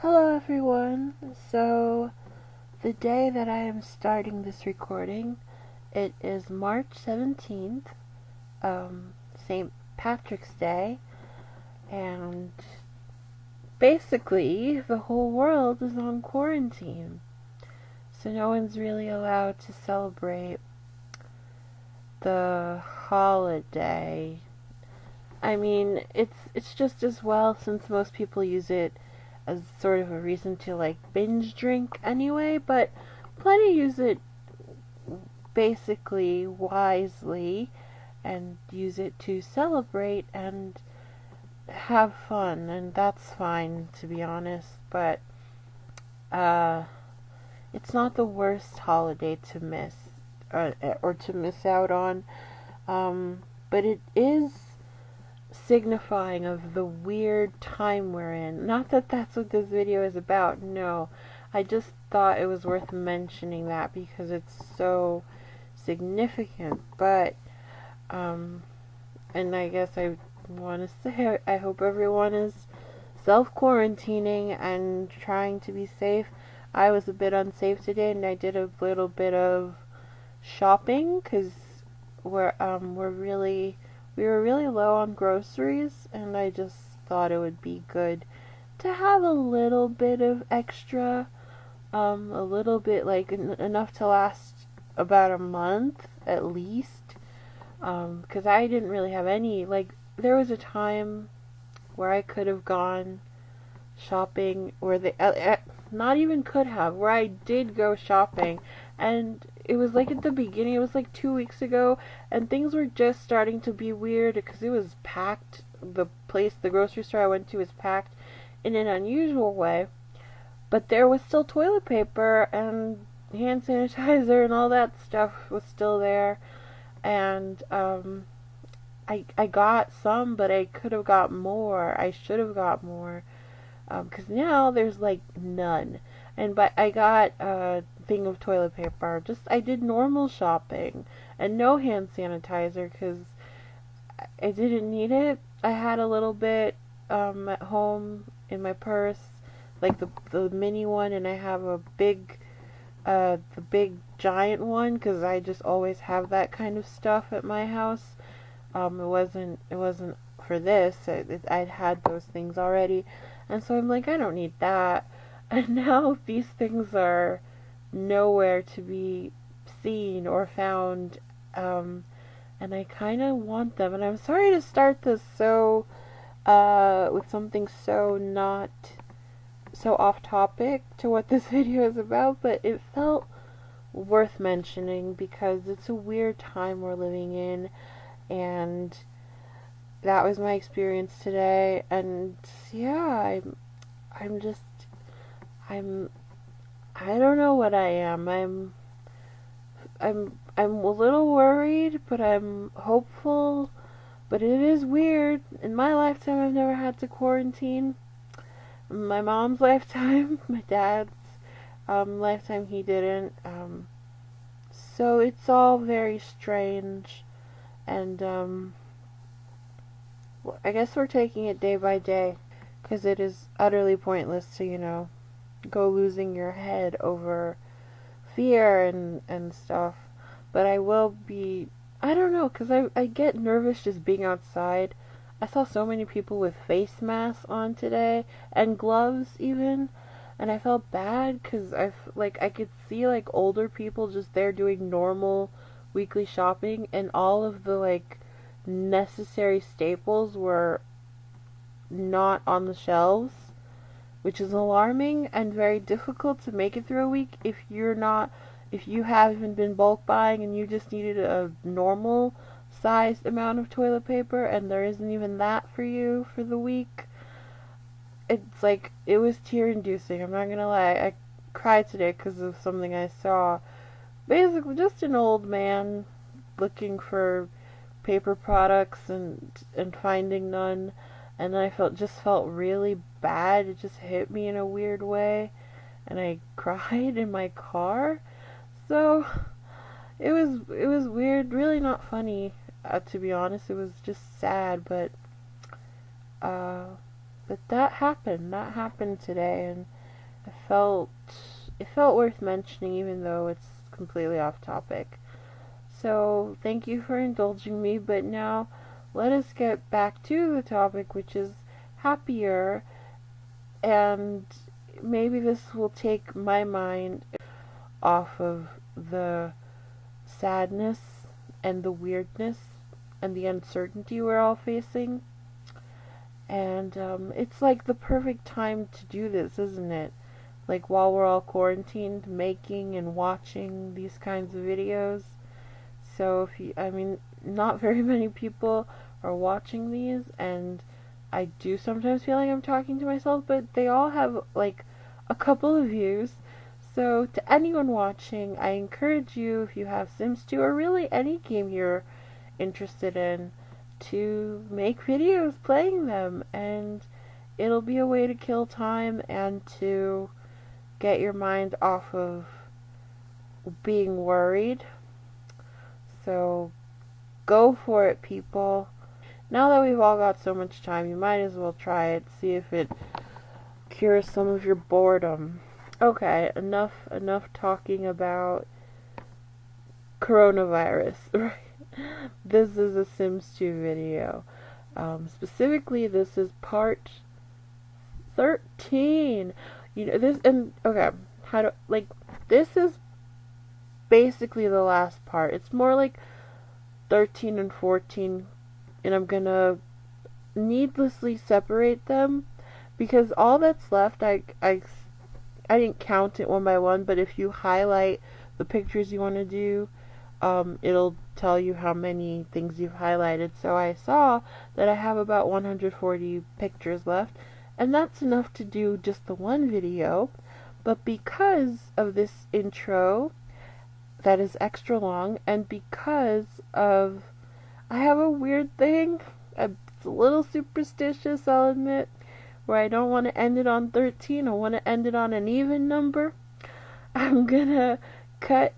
Hello everyone. So, the day that I am starting this recording, it is March 17th, St. Patrick's Day, and basically the whole world is on quarantine. So no one's really allowed to celebrate the holiday. I mean, it's just as well since most people use it as sort of a reason to like binge drink anyway, but plenty use it basically wisely and use it to celebrate and have fun, and that's fine to be honest, but uh it's not the worst holiday to miss or to miss out on, but it is signifying of the weird time we're in. Not that that's what this video is about, no. I just thought it was worth mentioning that because it's so significant. But, and I guess I want to say I hope everyone is self-quarantining and trying to be safe. I was a bit unsafe today and I did a little bit of shopping because we were really low on groceries, and I just thought it would be good to have a little bit of extra, a little bit like enough to last about a month at least, because I didn't really have any, like, there was a time where I could have gone shopping, where not even could have, where I did go shopping, and it was like at the beginning, it was like 2 weeks ago, and things were just starting to be weird because it was packed. The grocery store I went to was packed in an unusual way, but there was still toilet paper and hand sanitizer and all that stuff was still there, and I got some, but I could have got more. I should have got more, because now there's like none. But I got a thing of toilet paper. I did normal shopping and no hand sanitizer because I didn't need it. I had a little bit at home in my purse, like the mini one, and I have a the big giant one because I just always have that kind of stuff at my house. It wasn't for this. I'd had those things already, and so I'm like, I don't need that. And now these things are nowhere to be seen or found, and I kind of want them. And I'm sorry to start this with something so not so off topic to what this video is about, but it felt worth mentioning because it's a weird time we're living in, and that was my experience today. And yeah, I'm just I don't know what I am. I'm a little worried, but I'm hopeful. But it is weird. In my lifetime, I've never had to quarantine. In my mom's lifetime, my dad's lifetime, he didn't. So it's all very strange, and I guess we're taking it day by day, because it is utterly pointless to, go losing your head over fear and stuff. But I don't know, because I get nervous just being outside. I saw so many people with face masks on today, and gloves even, and I felt bad because I could see like older people just there doing normal weekly shopping, and all of the like necessary staples were not on the shelves, which is alarming and very difficult to make it through a week if you haven't been bulk buying and you just needed a normal sized amount of toilet paper and there isn't even that for you for the week. It's like, it was tear inducing, I'm not gonna lie. I cried today because of something I saw. Basically just an old man looking for paper products and finding none, and I felt really bad. It just hit me in a weird way, and I cried in my car. So it was weird, really not funny, to be honest. It was just sad, but but that happened. That happened today, and it felt worth mentioning, even though it's completely off topic. So thank you for indulging me, but now let us get back to the topic, which is happier, and maybe this will take my mind off of the sadness and the weirdness and the uncertainty we're all facing. And it's like the perfect time to do this, isn't it? Like while we're all quarantined, making and watching these kinds of videos. So not very many people are watching these, and I do sometimes feel like I'm talking to myself, but they all have like a couple of views. So to anyone watching, I encourage you, if you have Sims 2 or really any game you're interested in, to make videos playing them, and it'll be a way to kill time and to get your mind off of being worried. So go for it, people. Now that we've all got so much time, you might as well try it, see if it cures some of your boredom. Okay, enough talking about coronavirus, right? This is a Sims 2 video. Specifically, this is part 13. This is basically the last part. It's more like 13 and 14, and I'm gonna needlessly separate them because all that's left, I didn't count it one by one, but if you highlight the pictures you want to do, it'll tell you how many things you've highlighted. So I saw that I have about 140 pictures left, and that's enough to do just the one video. But because of this intro that is extra long, and because of I have a weird thing, it's a little superstitious, I'll admit, where I don't want to end it on 13, I want to end it on an even number. I'm gonna cut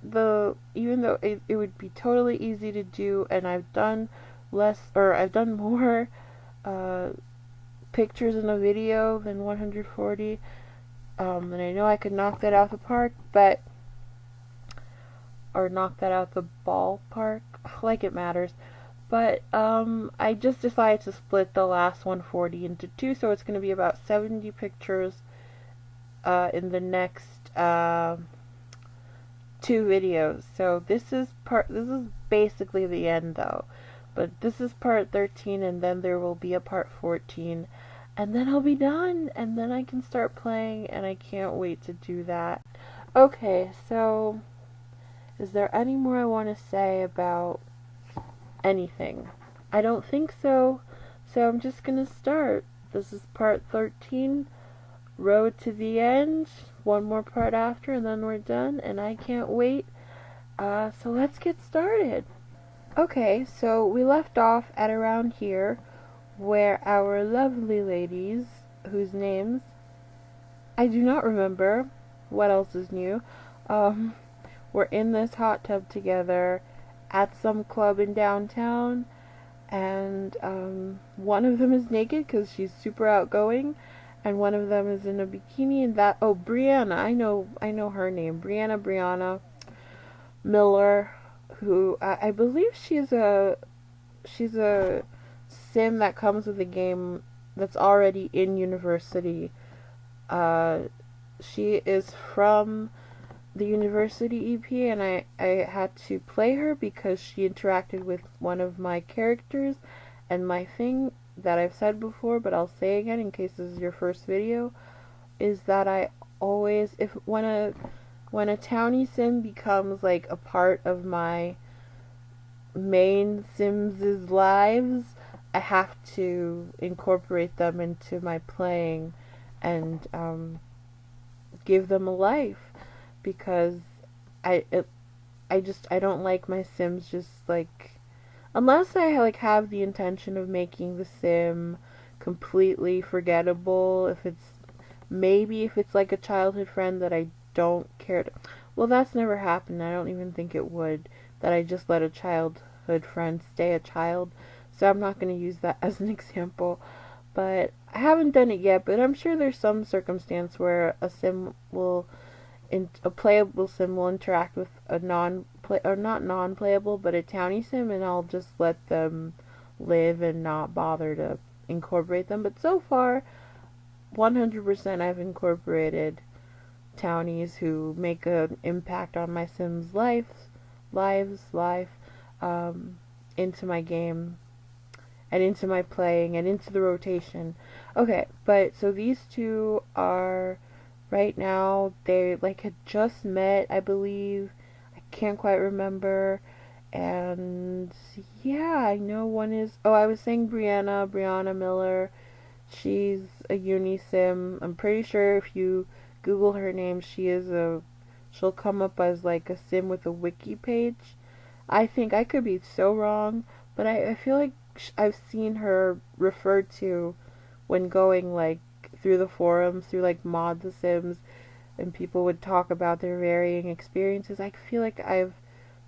even though it would be totally easy to do, and I've done more pictures in a video than 140, and I know I could knock that out the park, or knock that out the ballpark, like it matters. But I just decided to split the last 140 into two, so it's going to be about 70 pictures in the next 2 videos. So this is basically the end though. But this is part 13, and then there will be a part 14, and then I'll be done, and then I can start playing, and I can't wait to do that. Okay, so is there any more I want to say about anything? I don't think so, so I'm just gonna start. This is part 13, road to the end, one more part after, and then we're done, and I can't wait. So let's get started. Okay, so we left off at around here, where our lovely ladies, whose names I do not remember, what else is new, were in this hot tub together at some club in downtown, and one of them is naked because she's super outgoing, and one of them is in a bikini, and Brianna, I know her name, Brianna Miller, who I believe she's a sim that comes with a game that's already in university. She is from the university EP, and I had to play her because she interacted with one of my characters, and my thing that I've said before, but I'll say again in case this is your first video, is that I always, when a townie sim becomes like a part of my main Sims' lives, I have to incorporate them into my playing and give them a life, because I don't like my Sims just like, unless I like have the intention of making the sim completely forgettable, if it's like a childhood friend that I don't care to, well, that's never happened. I don't even think it would, that I just let a childhood friend stay a child, so I'm not going to use that as an example. but I haven't done it yet. But I'm sure there's some circumstance where a playable sim will interact with a or not non-playable, but a townie sim, and I'll just let them live and not bother to incorporate them. But so far, 100% I've incorporated townies who make an impact on my Sims life, um, into my game and into my playing and into the rotation. Okay, but so these two are right now, they like had just met, I believe. I can't quite remember. And yeah, I know one is, oh, I was saying Brianna Miller. She's a unisim. I'm pretty sure if you Google her name, she'll come up as like a sim with a wiki page. I think I could be so wrong, but I feel like I've seen her referred to when going like through the forums, through like Mod the Sims, and people would talk about their varying experiences. I feel like I've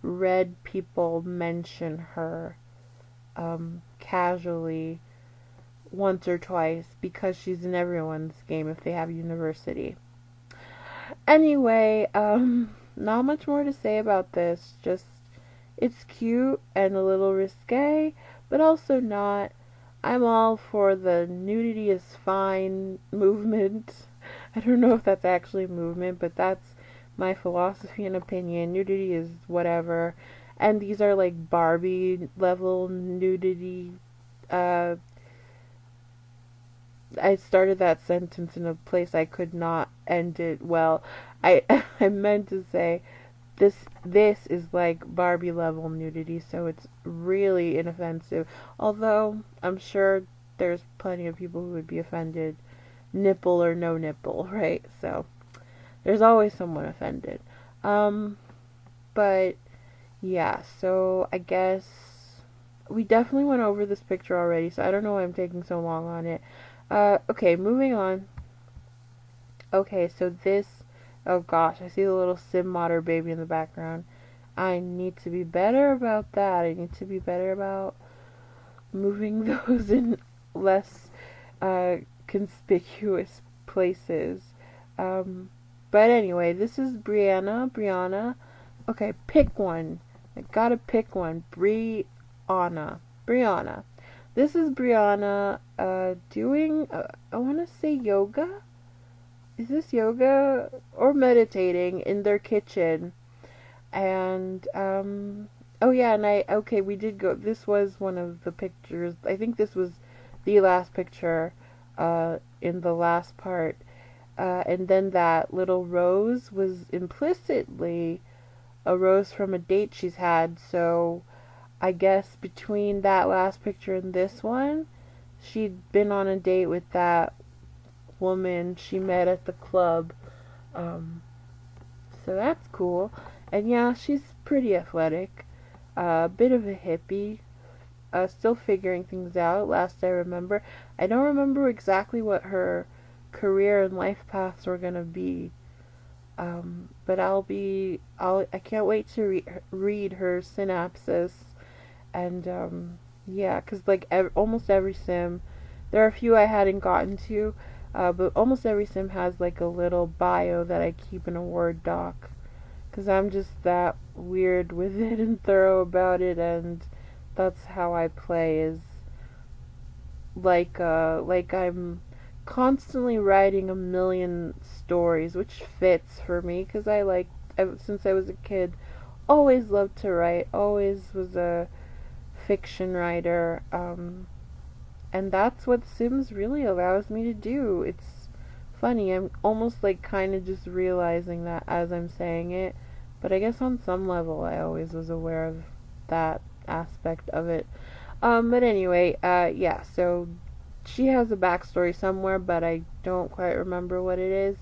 read people mention her casually once or twice because she's in everyone's game if they have university. Anyway, not much more to say about this. Just it's cute and a little risque, but also not. I'm all for the nudity is fine movement. I don't know if that's actually a movement, but that's my philosophy and opinion. Nudity is whatever. And these are like Barbie level nudity. Uh, I started that sentence in a place I could not end it well. I I meant to say this is like Barbie level nudity, so it's really inoffensive. Although I'm sure there's plenty of people who would be offended, nipple or no nipple, right? So there's always someone offended. Um, but yeah, so I guess we definitely went over this picture already, so I don't know why I'm taking so long on it. Okay, moving on. Okay, so this, oh gosh, I see the little sim modder baby in the background. I need to be better about that. I need to be better about moving those in less conspicuous places. Um, but anyway, this is Brianna. Okay, pick one. I gotta pick one. Brianna. This is Brianna doing, I want to say yoga? Is this yoga? Or meditating in their kitchen. And, oh yeah, okay, we did go, this was one of the pictures, I think this was the last picture, in the last part. And then that little rose was implicitly a rose from a date she's had, so I guess between that last picture and this one, she'd been on a date with that woman she met at the club. Um, so that's cool. And yeah, she's pretty athletic. A bit of a hippie. Still figuring things out, last I remember. I don't remember exactly what her career and life paths were gonna be. But I can't wait to read her synopsis. And, yeah, because, like, almost every sim, there are a few I hadn't gotten to, but almost every sim has, like, a little bio that I keep in a Word doc. Because I'm just that weird with it and thorough about it, and that's how I play, is like I'm constantly writing a million stories, which fits for me, because since I was a kid, always loved to write, always was a fiction writer, and that's what Sims really allows me to do. It's funny, I'm almost like kind of just realizing that as I'm saying it, but I guess on some level I always was aware of that aspect of it. But anyway, yeah, so she has a backstory somewhere, but I don't quite remember what it is.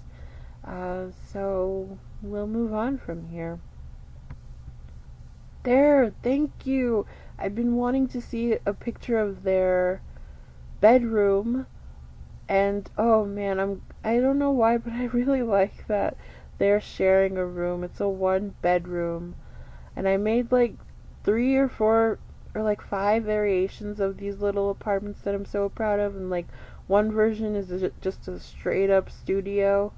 So we'll move on from here. There, thank you. I've been wanting to see a picture of their bedroom, and oh man, I don't know why, but I really like that they're sharing a room. It's a one bedroom, and I made like 3 or 4 or like 5 variations of these little apartments that I'm so proud of, and like One version is just a straight up studio,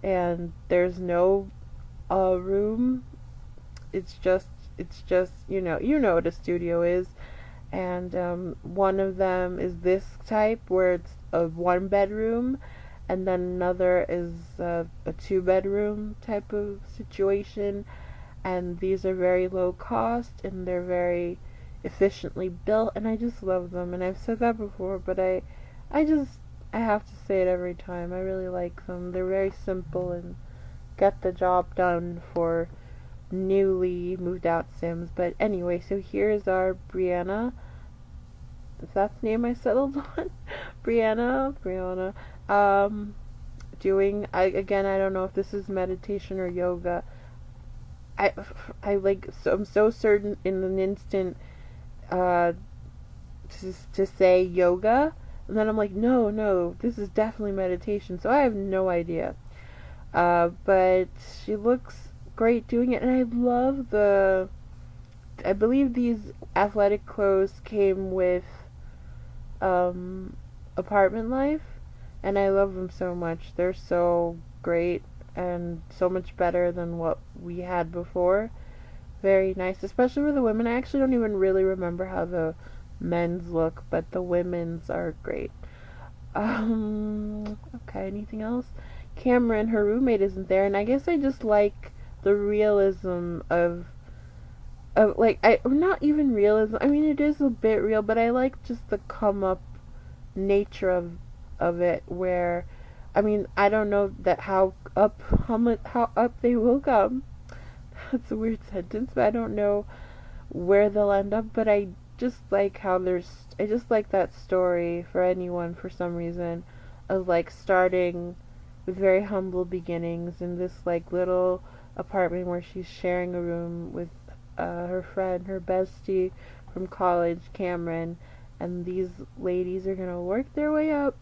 and there's no room. It's just you know what a studio is. And one of them is this type where it's a one bedroom, and then another is a two bedroom type of situation. And these are very low cost, and they're very efficiently built, and I just love them. And I've said that before, but I have to say it every time. I really like them. They're very simple and get the job done for newly moved out Sims. But anyway, so here's our Brianna. If that's the name I settled on. Brianna. Doing, I don't know if this is meditation or yoga. I, I'm so certain in an instant, uh, to say yoga, and then I'm like, no, this is definitely meditation. So I have no idea. But she looks great doing it, and I love I believe these athletic clothes came with Apartment Life, and I love them so much. They're so great and so much better than what we had before. Very nice, especially for the women. I actually don't even really remember how the men's look, but the women's are great. Okay, anything else? Cameron, her roommate, isn't there, and I guess I just like the realism of like, I not even realism. I mean, it is a bit real, but I like just the come up nature of it. Where, I mean, I don't know that how up they will come. That's a weird sentence, but I don't know where they'll end up. But I just like I just like that story for anyone for some reason, of like starting with very humble beginnings in this like little apartment where she's sharing a room with her friend, her bestie from college, Cameron, and these ladies are gonna work their way up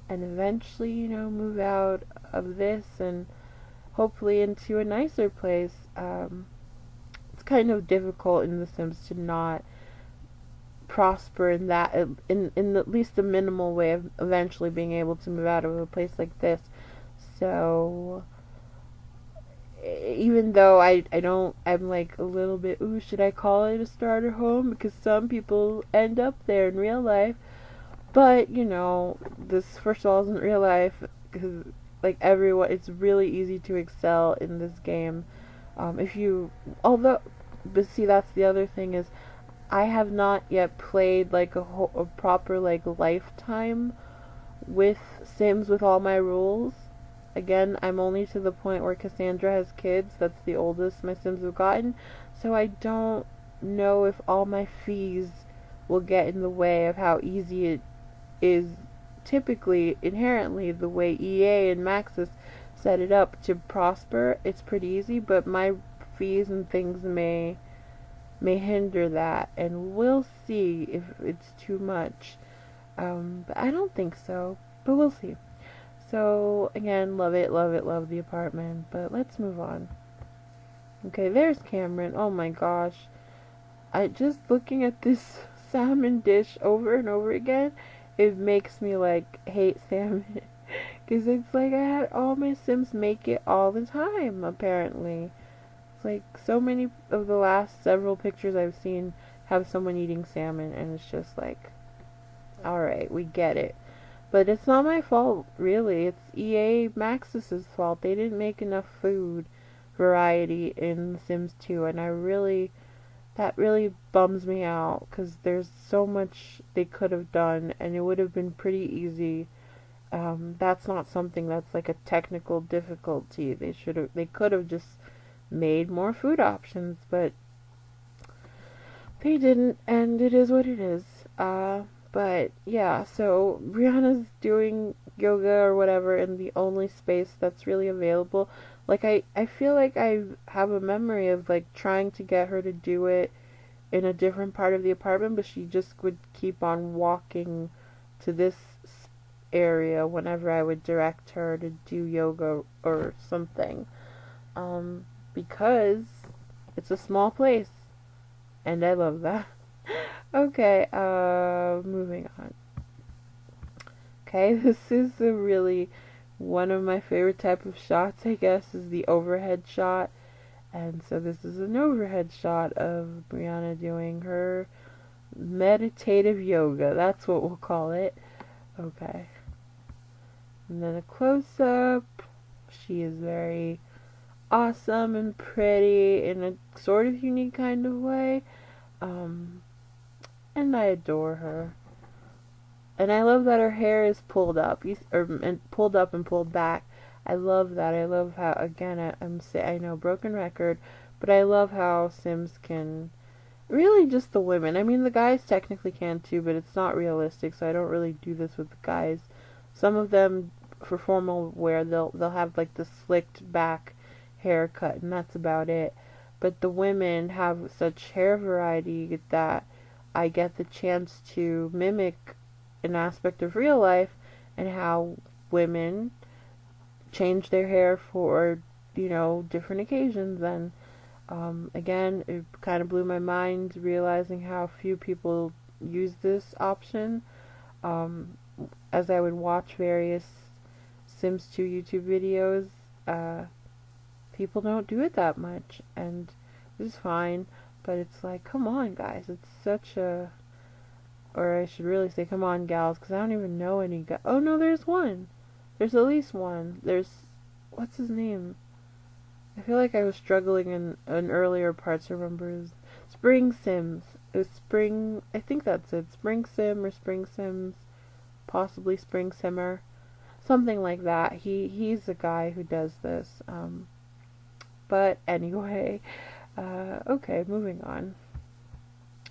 and eventually, move out of this and hopefully into a nicer place. It's kind of difficult in The Sims to not prosper in that, in at least the minimal way of eventually being able to move out of a place like this. So even though I'm like a little bit, ooh, should I call it a starter home? Because some people end up there in real life. But, this first of all isn't real life, because like everyone, it's really easy to excel in this game. But see, that's the other thing is, I have not yet played like a proper like lifetime with Sims with all my rules. Again, I'm only to the point where Cassandra has kids. That's the oldest my Sims have gotten. So I don't know if all my fees will get in the way of how easy it is, typically, inherently, the way EA and Maxis set it up to prosper. It's pretty easy, but my fees and things may hinder that, and we'll see if it's too much. But I don't think so, but we'll see. So again, love it, love the apartment, but let's move on. Okay, there's Cameron. Oh my gosh, I just looking at this salmon dish over and over again, it makes me like hate salmon. Because it's like I had all my Sims make it all the time, apparently. It's like so many of the last several pictures I've seen have someone eating salmon, and it's just like, alright, we get it. But it's not my fault, really. It's EA Maxis' fault. They didn't make enough food variety in The Sims 2, and that really bums me out, because there's so much they could have done, and it would have been pretty easy. That's not something that's like a technical difficulty. They could have just made more food options, but they didn't, and it is what it is. But yeah, so Brianna's doing yoga or whatever in the only space that's really available. Like, I feel like I have a memory of like trying to get her to do it in a different part of the apartment, but she just would keep on walking to this area whenever I would direct her to do yoga or something. Because it's a small place, and I love that. Okay, moving on. Okay, this is a really one of my favorite type of shots, I guess, is the overhead shot. And so this is an overhead shot of Brianna doing her meditative yoga. That's what we'll call it. Okay. And then a close up. She is very awesome and pretty in a sort of unique kind of way. And I adore her. And I love that her hair is pulled up, and pulled up and pulled back. I love that. I love how, again, I know, broken record, but I love how Sims can, really just the women. I mean, the guys technically can too, but it's not realistic, so I don't really do this with the guys. Some of them, for formal wear, they'll have like the slicked back haircut, and that's about it. But the women have such hair variety that I get the chance to mimic an aspect of real life and how women change their hair for, different occasions. And again, it kind of blew my mind realizing how few people use this option. As I would watch various Sims 2 YouTube videos, people don't do it that much, and it's fine, but it's like, come on, guys, it's such a, or I should really say, come on, gals, because I don't even know any guys. Oh, no, there's one. There's at least one. What's his name? I feel like I was struggling in earlier parts to remember his, Spring Sims. It was Spring, I think that's it, Spring Sim or Spring Sims, possibly Spring Simmer, something like that. He's a guy who does this. But anyway, okay, moving on.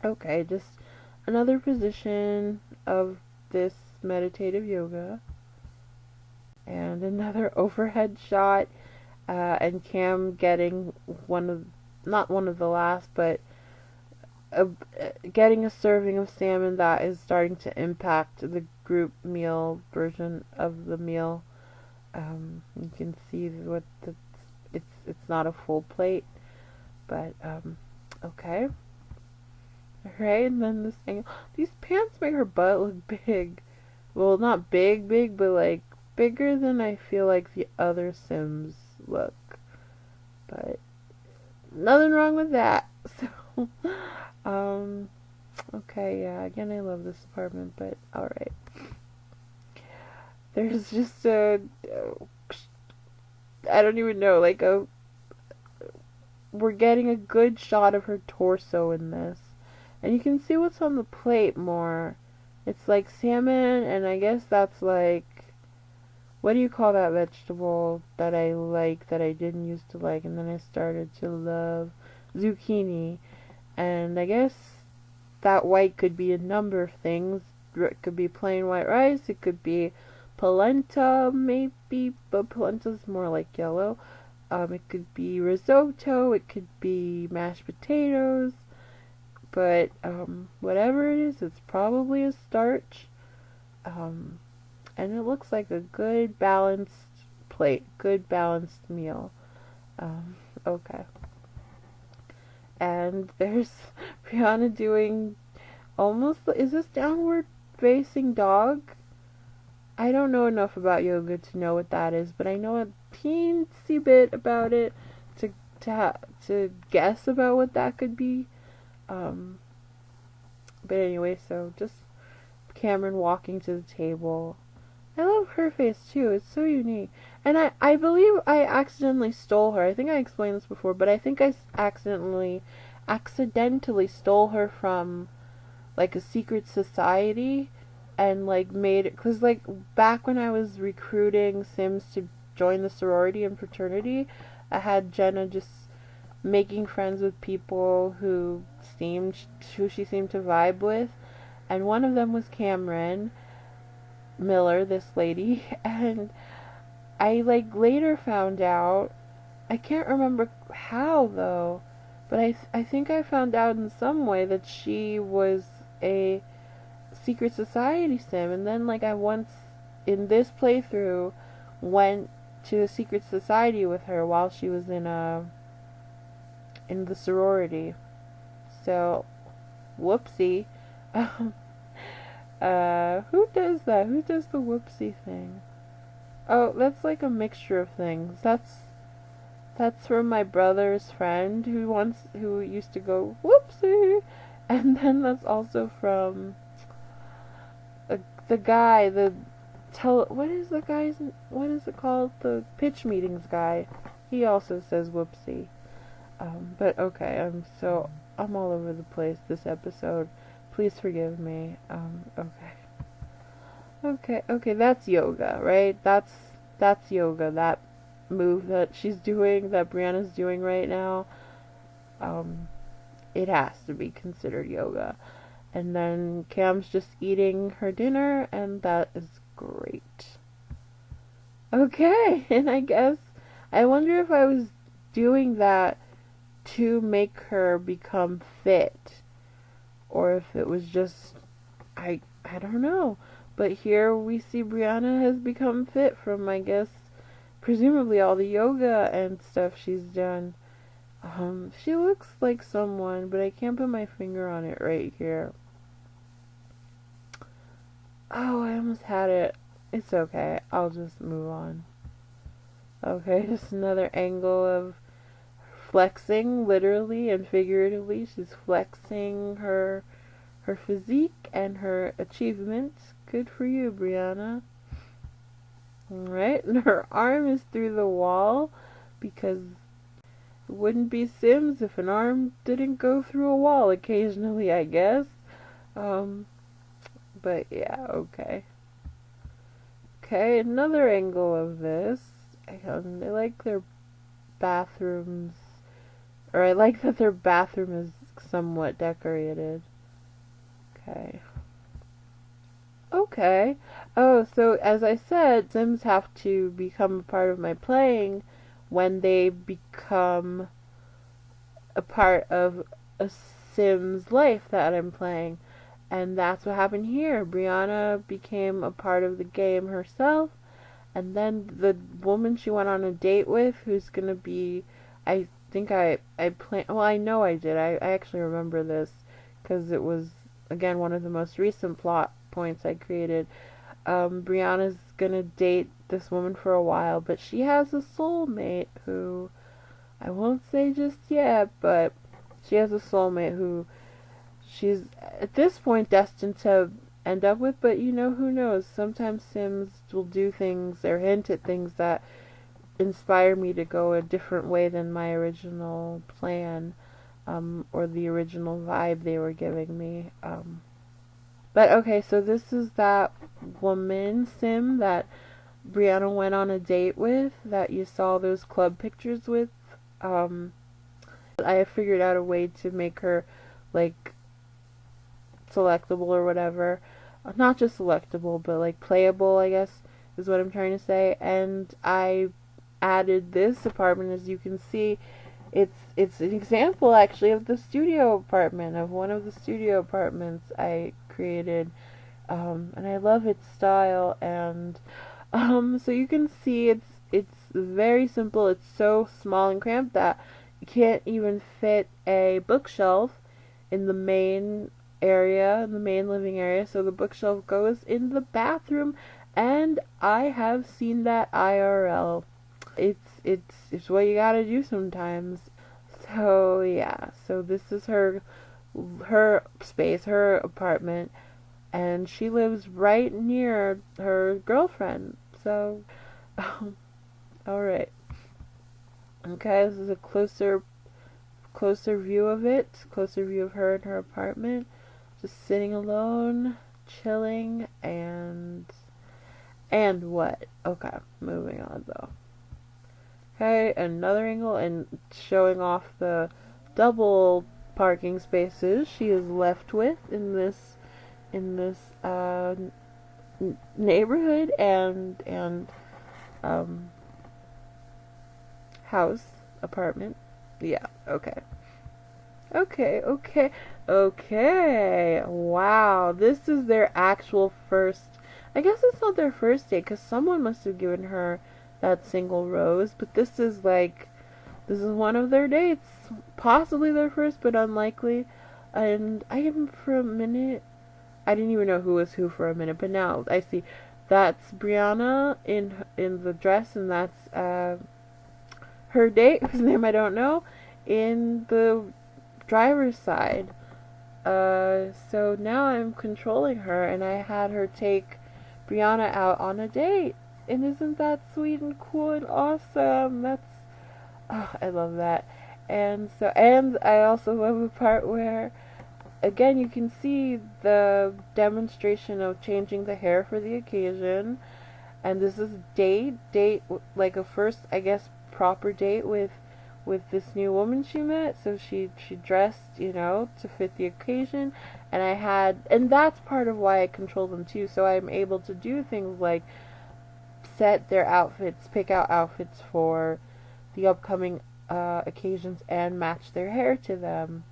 Okay, just another position of this meditative yoga, and another overhead shot, and Cam getting not one of the last, but getting a serving of salmon that is starting to impact the group meal version of the meal. You can see it's not a full plate, but okay. Alright, and then this angle. These pants make her butt look big. Well, not big, but like bigger than I feel like the other Sims look. But nothing wrong with that. So, okay, yeah, again, I love this apartment, but alright. There's just I don't even know, like we're getting a good shot of her torso in this. And you can see what's on the plate more. It's like salmon, and I guess that's like, what do you call that vegetable that I like, that I didn't used to like, and then I started to love? Zucchini. And I guess that white could be a number of things. It could be plain white rice, it could be polenta, maybe, but polenta's more like yellow. It could be risotto, it could be mashed potatoes. But whatever it is, it's probably a starch. And it looks like a good balanced plate, good balanced meal. Okay. And there's Brianna doing almost, is this downward facing dog? I don't know enough about yoga to know what that is, but I know a teensy bit about it to guess about what that could be. But anyway, so just Cameron walking to the table. I love her face too, it's so unique. And I believe I accidentally stole her. I think I explained this before, but I think I accidentally stole her from like a secret society, and like made it, cause like back when I was recruiting Sims to join the sorority and fraternity, I had Jenna just making friends with people who she seemed to vibe with, and one of them was Cameron Miller, this lady, and I like later found out, I can't remember how though, but I think I found out in some way that she was a secret society Sim, and then like I once in this playthrough went to a secret society with her while she was in the sorority. So, whoopsie. Who does that? Who does the whoopsie thing? Oh, that's like a mixture of things. That's from my brother's friend who used to go whoopsie, and then that's also from the guy what is it called, the pitch meetings guy. He also says whoopsie. But okay, I'm all over the place this episode. Please forgive me. Okay, that's yoga, right? That's yoga. That move that she's doing, that Brianna's doing right now, it has to be considered yoga. And then Cam's just eating her dinner, and that is great. Okay, and I wonder if I was doing that to make her become fit, or if it was just, I don't know. But here we see Brianna has become fit from, I guess, presumably all the yoga and stuff she's done. She looks like someone, but I can't put my finger on it right here. Oh, I almost had it. It's okay. I'll just move on. Okay, just another angle of flexing, literally and figuratively. She's flexing her physique and her achievements. Good for you, Brianna. Alright, and her arm is through the wall because it wouldn't be Sims if an arm didn't go through a wall occasionally, I guess. But yeah, okay. Okay, another angle of this. I like their bathrooms, or I like that their bathroom is somewhat decorated. Okay. Oh, so as I said, Sims have to become a part of my playing when they become a part of a Sims life that I'm playing. And that's what happened here. Brianna became a part of the game herself, and then the woman she went on a date with, who's gonna be, I think I plan. Well, I know I did. I actually remember this because it was again one of the most recent plot points I created. Brianna's gonna date this woman for a while, but she has a soulmate who I won't say just yet, but she has a soulmate who she's at this point destined to end up with, but who knows? Sometimes Sims will do things or hint at things that inspire me to go a different way than my original plan, or the original vibe they were giving me. But okay, so this is that woman Sim that Brianna went on a date with, that you saw those club pictures with. I figured out a way to make her like selectable or whatever. Not just selectable, but like playable, I guess is what I'm trying to say. And I added this apartment, as you can see. It's an example actually of the studio apartment, of one of the studio apartments I created, and I love its style. And so you can see it's very simple. It's so small and cramped that you can't even fit a bookshelf in the main area, in the main living area. So the bookshelf goes in the bathroom, and I have seen that IRL. It's what you gotta do sometimes. So yeah, so this is her space, her apartment, and she lives right near her girlfriend. So alright. Okay, this is a closer view of it, closer view of her in her apartment, just sitting alone, chilling, and what? Okay, moving on though. Okay, another angle, and showing off the double parking spaces she is left with in this neighborhood and house, apartment. Yeah, okay. Okay. Wow, this is their actual first. I guess it's not their first date, because someone must have given her that single rose, but this is one of their dates, possibly their first, but unlikely. And I, for a minute, I didn't even know who was who for a minute, but now I see that's Brianna in the dress, and that's her date, whose name I don't know, in the driver's side. So now I'm controlling her, and I had her take Brianna out on a date. And isn't that sweet and cool and awesome? I love that. And I also love the part where, again, you can see the demonstration of changing the hair for the occasion. And this is date, like a first, I guess, proper date with this new woman she met. So she dressed, to fit the occasion. And that's part of why I control them too. So I'm able to do things like set their outfits, pick out outfits for the upcoming occasions, and match their hair to them,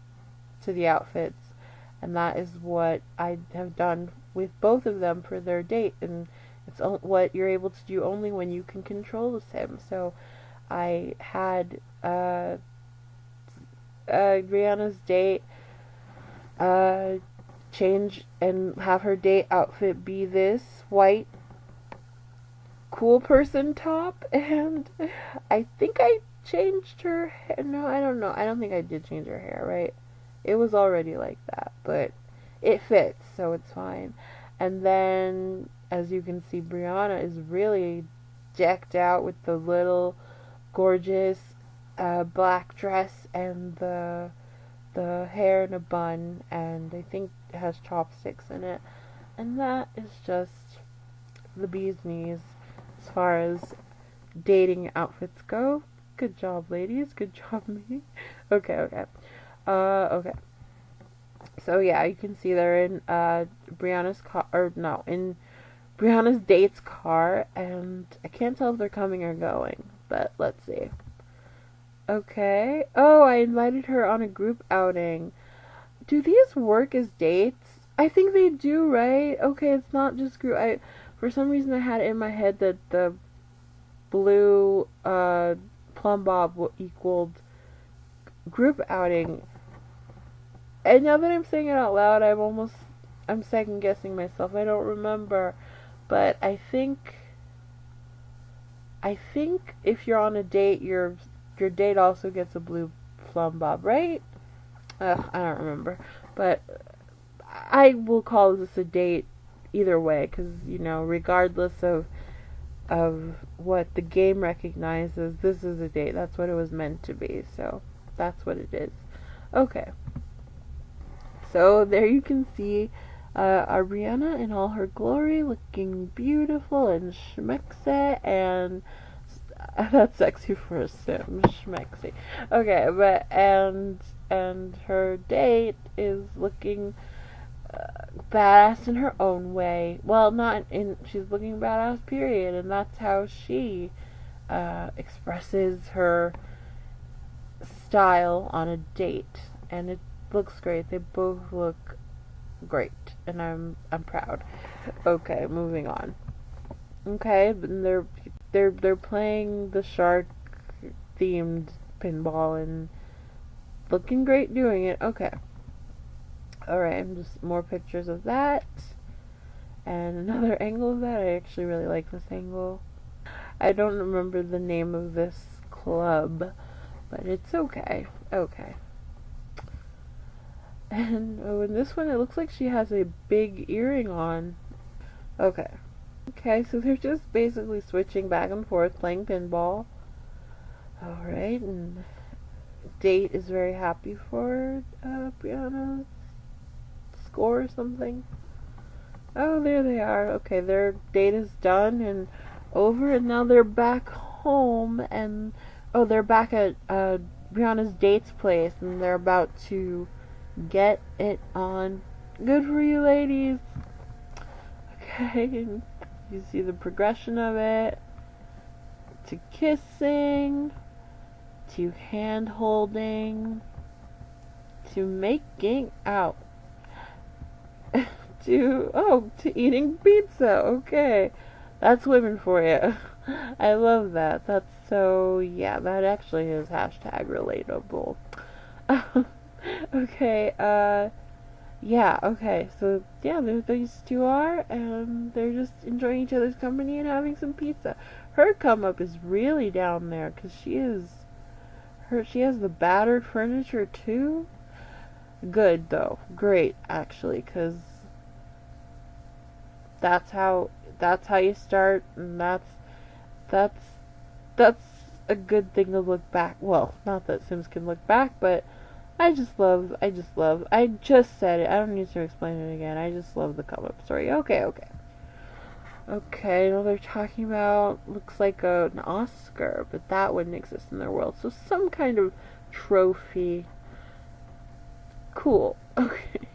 to the outfits. And that is what I have done with both of them for their date. And it's what you're able to do only when you can control the Sims. So I had Rihanna's date change and have her date outfit be this white cool person top, and I think I changed her hair. No, I don't know. I don't think I did change her hair, right? It was already like that, but it fits, so it's fine. And then, as you can see, Brianna is really decked out with the little gorgeous black dress and the hair in a bun, and I think it has chopsticks in it. And that is just the bee's knees as far as dating outfits go. Good job, ladies. Good job, me. Okay. Okay. So yeah, you can see they're in Brianna's car, or no, in Brianna's date's car, and I can't tell if they're coming or going, but let's see. Okay. Oh, I invited her on a group outing. Do these work as dates? I think they do, right? Okay, it's not just group. For some reason I had it in my head that the blue plum bob equaled group outing. And now that I'm saying it out loud, I'm second guessing myself. I don't remember, but I think if you're on a date, your date also gets a blue plum bob, right? I don't remember, but I will call this a date either way, because regardless of what the game recognizes, this is a date. That's what it was meant to be. So that's what it is. Okay. So there you can see Ariana in all her glory, looking beautiful and schmexy, and that's sexy for a sim, schmexy. Okay, but and her date is looking badass in her own way. Well, she's looking badass, period, and that's how she expresses her style on a date, and it looks great. They both look great, and I'm proud. Okay, moving on. Okay, and they're playing the shark themed pinball and looking great doing it. Okay. Alright, and just more pictures of that. And another angle of that. I actually really like this angle. I don't remember the name of this club, but it's okay. Okay. And in this one, it looks like she has a big earring on. Okay. Okay, so they're just basically switching back and forth, playing pinball. Alright, and date is very happy for Brianna's score or something. Oh, there they are. Okay, their date is done and over, and now they're back home, and they're back at Brianna's date's place, and they're about to get it on. Good for you, ladies. Okay, and you see the progression of it to kissing, to hand holding, to making out, to eating pizza. Okay, that's women for you. I love that. That's so, yeah, that actually is hashtag relatable. Okay, Yeah, okay, so yeah, there these two are, and they're just enjoying each other's company and having some pizza. Her come up is really down there, because she has the battered furniture too. Good, though. Great, actually, because that's how, that's how you start, and that's, that's a good thing to look back. Well, not that Sims can look back, but I just said it. I don't need to explain it again. I just love the come up story. Okay, okay. Okay, now they're talking about, looks like an Oscar, but that wouldn't exist in their world. So some kind of trophy. Cool. Okay.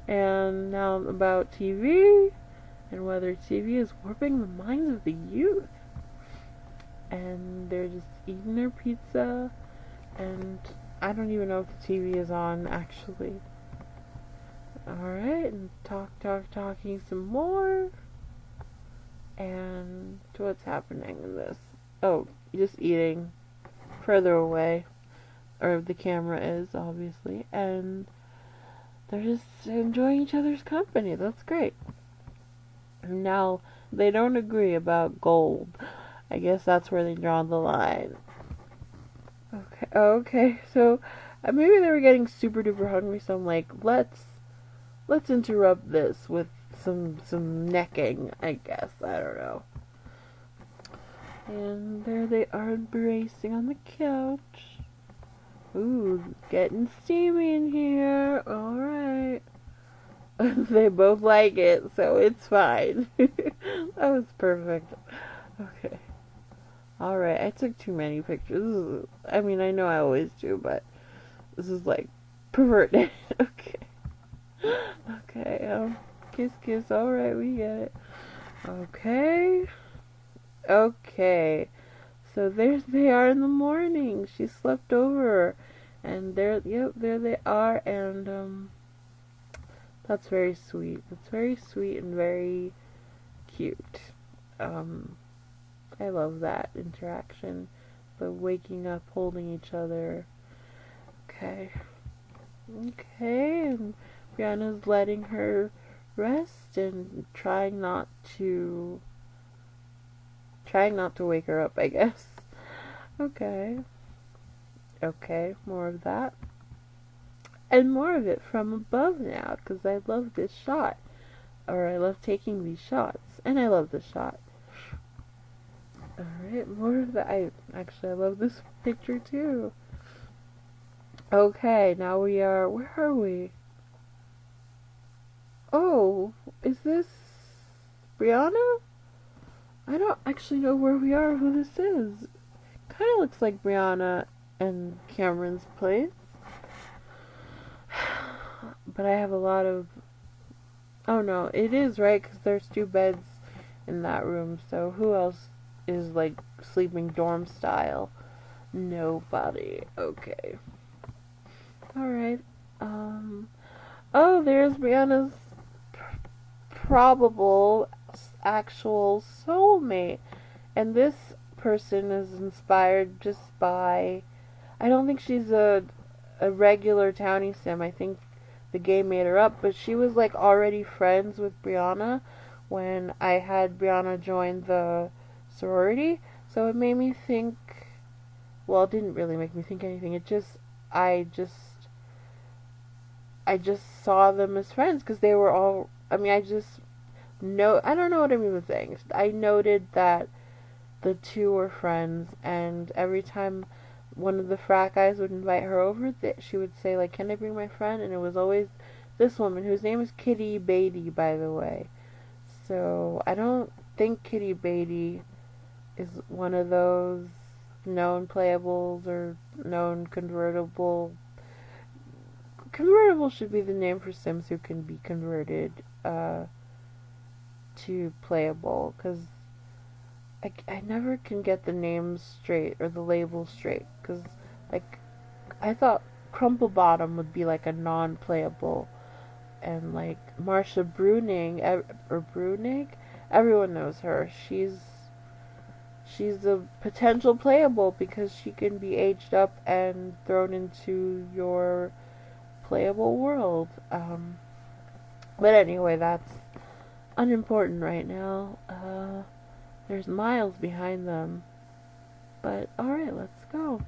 And now about TV, and whether TV is warping the minds of the youth. And they're just eating their pizza, and I don't even know if the TV is on, actually. Alright, and talking some more. And what's happening in this? Oh, just eating further away, or the camera is, obviously, and they're just enjoying each other's company. That's great. Now, they don't agree about gold. I guess that's where they draw the line. Okay, so maybe they were getting super duper hungry, so I'm like, let's interrupt this with some necking, I guess. I don't know. And there they are embracing on the couch. Ooh, getting steamy in here. Alright. They both like it, so it's fine. That was perfect. Okay. Alright, I took too many pictures. I mean, I know I always do, but this is like perverted. Okay. Okay, kiss, kiss. Alright, we get it. Okay. Okay. So there they are in the morning. She slept over. And there, yep, there they are. And, that's very sweet. That's very sweet and very cute. I love that interaction. The waking up, holding each other. Okay. Okay, and Brianna's letting her rest and trying not to wake her up, I guess. Okay. Okay, more of that. And more of it from above now, because I love this shot. Or I love taking these shots. And I love this shot. Alright, more of that. I love this picture too. Okay, now we are, where are we? Oh, is this Brianna? I don't actually know where we are, who this is. Kind of looks like Brianna and Cameron's place. But I have a lot of... Oh no, it is, right? Because there's two beds in that room. So who else is like sleeping dorm style? Nobody. Okay. Alright. Oh, there's Brianna's probable actual soulmate. And this person is inspired just by... I don't think she's a regular townie sim. I think the game made her up, but she was like already friends with Brianna when I had Brianna join the sorority. So it made me think, well, it didn't really make me think anything. I just saw them as friends because they were all, I mean, I don't know what I'm even saying. I noted that the two were friends, and every time one of the frat guys would invite her over, she would say, like, can I bring my friend? And it was always this woman, whose name is Kitty Beatty, by the way. So I don't think Kitty Beatty is one of those known playables or known convertible. Convertible should be the name for Sims who can be converted to playable, because I never can get the names straight or the labels straight, because like I thought Crumple Bottom would be like a non-playable, and like Marsha Brunig, everyone knows her. She's a potential playable because she can be aged up and thrown into your playable world. But anyway, that's unimportant right now. There's miles behind them. But alright, let's go.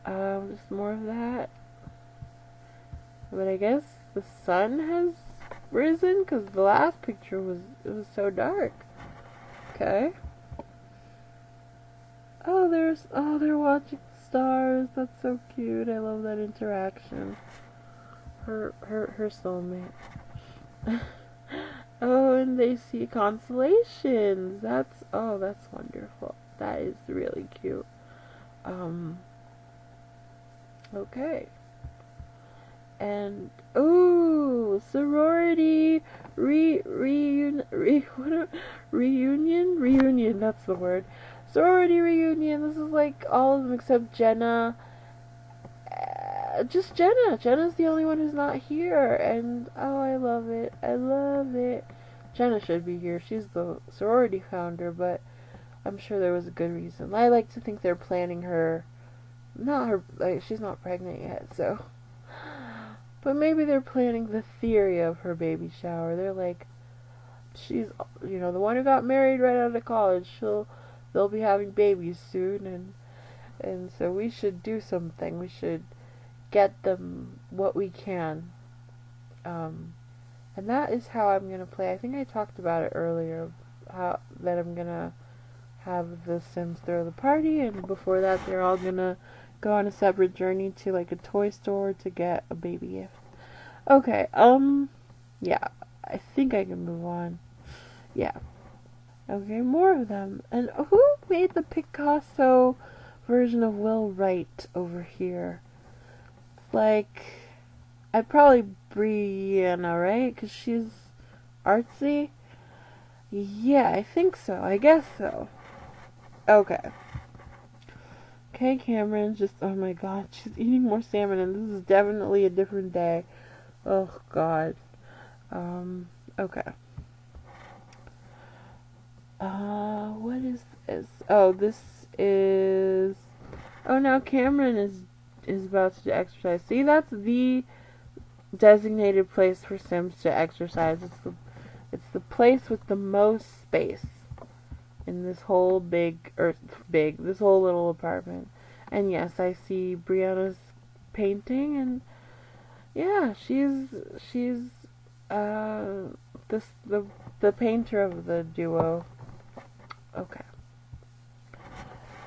Just more of that. But I guess the sun has risen because the last picture was so dark. Okay. They're watching stars. That's so cute. I love that interaction. Her soulmate. Oh, and they see constellations. That's wonderful. That is really cute. Okay. And sorority reunion. That's the word. Sorority reunion. This is like all of them except Jenna. Just Jenna. Jenna's the only one who's not here, and I love it. I love it. Jenna should be here. She's the sorority founder, but I'm sure there was a good reason. I like to think they're planning her. Not her. Like, she's not pregnant yet, so. But maybe they're planning the theory of her baby shower. They're like, she's, the one who got married right out of college. They'll be having babies soon, and so we should do something. We should get them what we can. And that is how I'm gonna play. I think I talked about it earlier. That I'm gonna have the Sims throw the party, and before that, they're all gonna go on a separate journey to like a toy store to get a baby gift. Okay, yeah, I think I can move on. Yeah. Okay, more of them. And who made the Picasso version of Will Wright over here? Like, I'd probably Brianna, right? Because she's artsy? Yeah, I think so. I guess so. Okay. Okay, Cameron's just, oh my god, she's eating more salmon, and this is definitely a different day. Oh god. Okay. What is this? Oh, this is, now Cameron is about to exercise. See, that's the designated place for Sims to exercise. It's the place with the most space in this whole this whole little apartment. And yes, I see Brianna's painting, and yeah, she's the painter of the duo. Okay.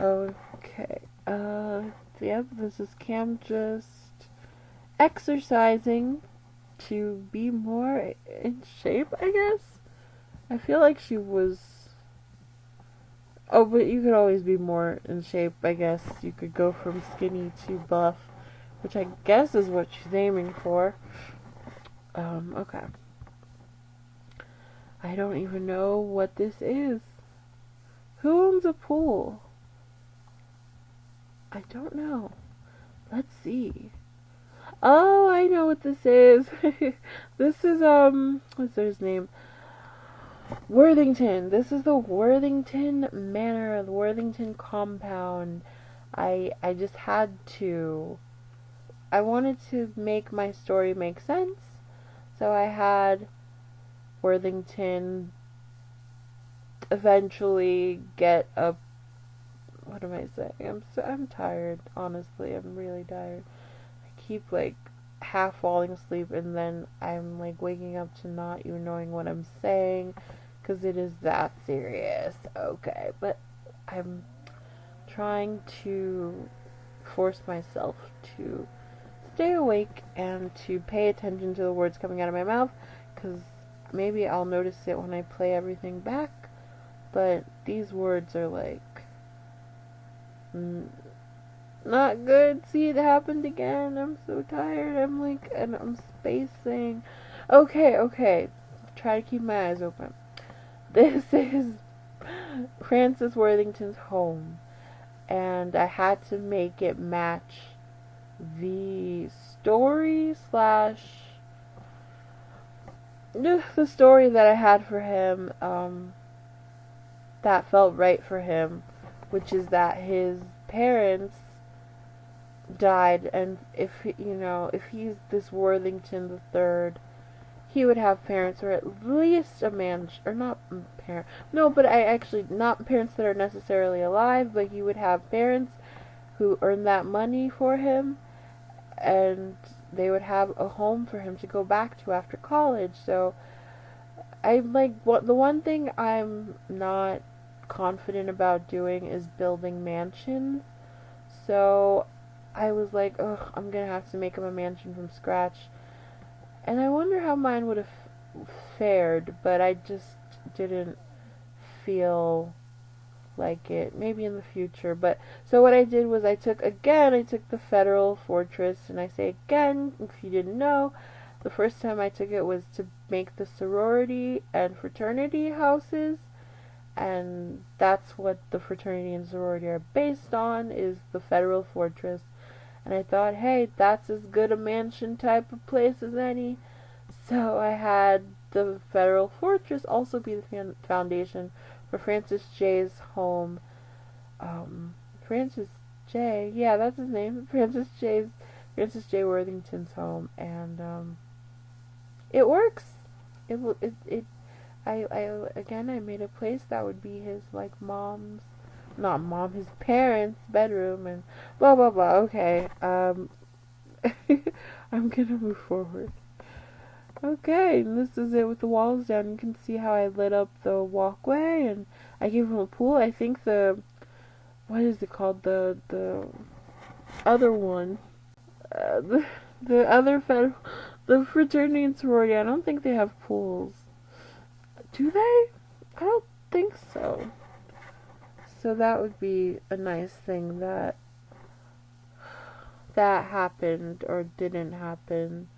Okay. Yep, this is Cam just exercising to be more in shape, I guess. I feel like she was. Oh, but you could always be more in shape, I guess. You could go from skinny to buff, which I guess is what she's aiming for. Okay. I don't even know what this is. Who owns a pool? I don't know. Let's see. Oh, I know what this is. This is, what's his name? Worthington. This is the Worthington Manor, the Worthington compound. I just had to. I wanted to make my story make sense, so I had Worthington eventually get a. What am I saying? I'm tired. Honestly, I'm really tired. I keep like half falling asleep, and then I'm like waking up to not even knowing what I'm saying, because it is that serious. Okay, but I'm trying to force myself to stay awake and to pay attention to the words coming out of my mouth, because maybe I'll notice it when I play everything back, but these words are like not good. See, it happened again. I'm so tired. And I'm spacing. Okay. Try to keep my eyes open. This is Francis Worthington's home, and I had to make it match the story the story that I had for him, that felt right for him, which is that his parents died, and if if he's this Worthington the third, he would have parents, or at least a man, or not parent. No, but I actually not parents that are necessarily alive, but he would have parents who earned that money for him, and they would have a home for him to go back to after college. So I'm like, the one thing I'm not confident about doing is building mansions. So I was like, ugh, I'm gonna have to make him a mansion from scratch. And I wonder how mine would have fared, but I just didn't feel like it. Maybe in the future. But so what I did was I took the Federal Fortress, and I say again, if you didn't know, the first time I took it was to make the sorority and fraternity houses, and that's what the fraternity and sorority are based on, is the Federal Fortress. And I thought, hey, that's as good a mansion type of place as any. So I had the Federal Fortress also be the foundation for Francis J's home. Francis J. Yeah, that's his name. Francis J. Worthington's home, and it works. I made a place that would be his, like, his parents' bedroom, and blah blah blah. Okay, I'm gonna move forward. Okay, and this is it with the walls down. You can see how I lit up the walkway, and I gave him a pool. I think what is it called? The other one, the other the fraternity and sorority. I don't think they have pools. Do they? I don't think so. So that would be a nice thing that happened or didn't happen.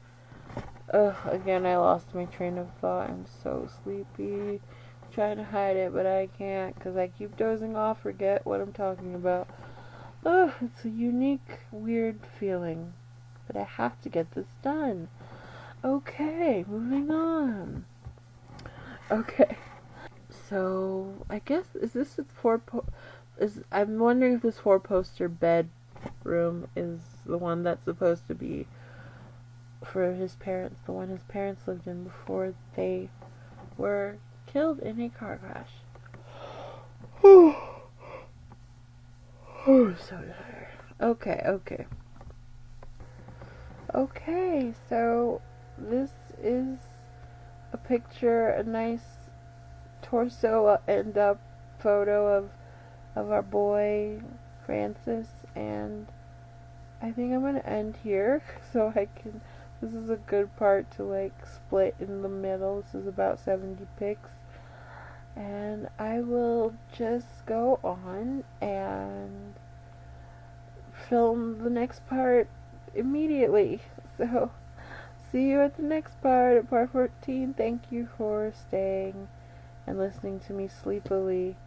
Ugh, again, I lost my train of thought. I'm so sleepy. I'm trying to hide it, but I can't because I keep dozing off, forget what I'm talking about. Ugh, it's a unique, weird feeling. But I have to get this done. Okay, moving on. Okay. So, I guess, is this I'm wondering if this 4-poster bedroom is the one that's supposed to be for his parents, the one his parents lived in before they were killed in a car crash. Oh, so tired. Okay, so this is a picture, a nice torso end up photo of our boy Francis, and I think I'm gonna end here so this is a good part to, like, split in the middle. This is about 70 pics, and I will just go on and film the next part immediately. So see you at the next part, at part 14. Thank you for staying and listening to me sleepily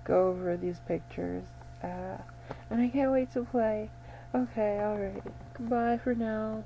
go over these pictures, and I can't wait to play. Okay, alright, goodbye for now.